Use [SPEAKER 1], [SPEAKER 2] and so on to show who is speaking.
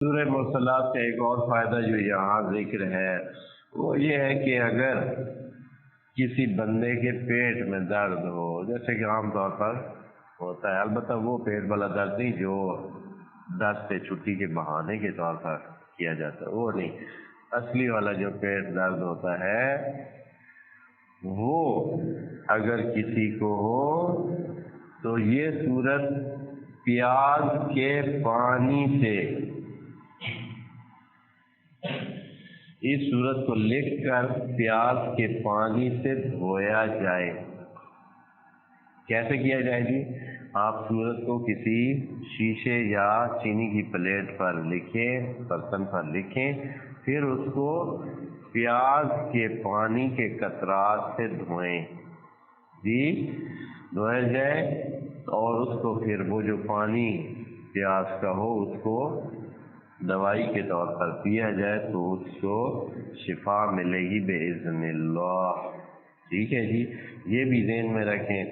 [SPEAKER 1] سورہ مرسلات کا ایک اور فائدہ جو یہاں ذکر ہے وہ یہ ہے کہ اگر کسی بندے کے پیٹ میں درد ہو، جیسے کہ عام طور پر ہوتا ہے، البتہ وہ پیٹ والا درد نہیں جو دس سے چھٹی کے بہانے کے طور پر کیا جاتا ہے، وہ نہیں، اصلی والا جو پیٹ درد ہوتا ہے وہ اگر کسی کو ہو تو یہ صورت پیاز کے پانی سے، اس صورت کو لکھ کر پیاز کے پانی سے دھویا جائے۔ کیسے کیا جائے جی؟ آپ صورت کو کسی شیشے یا چینی کی پلیٹ پر لکھیں، برتن پر لکھیں، پھر اس کو پیاز کے پانی کے قطرات سے دھوئیں جی، دھویا جائے، اور اس کو پھر وہ جو پانی پیاز کا ہو اس کو دوائی کے طور پر پیا جائے تو اس کو شفا ملے گی باذن اللہ۔ ٹھیک ہے جی، یہ بھی ذہن میں رکھیں۔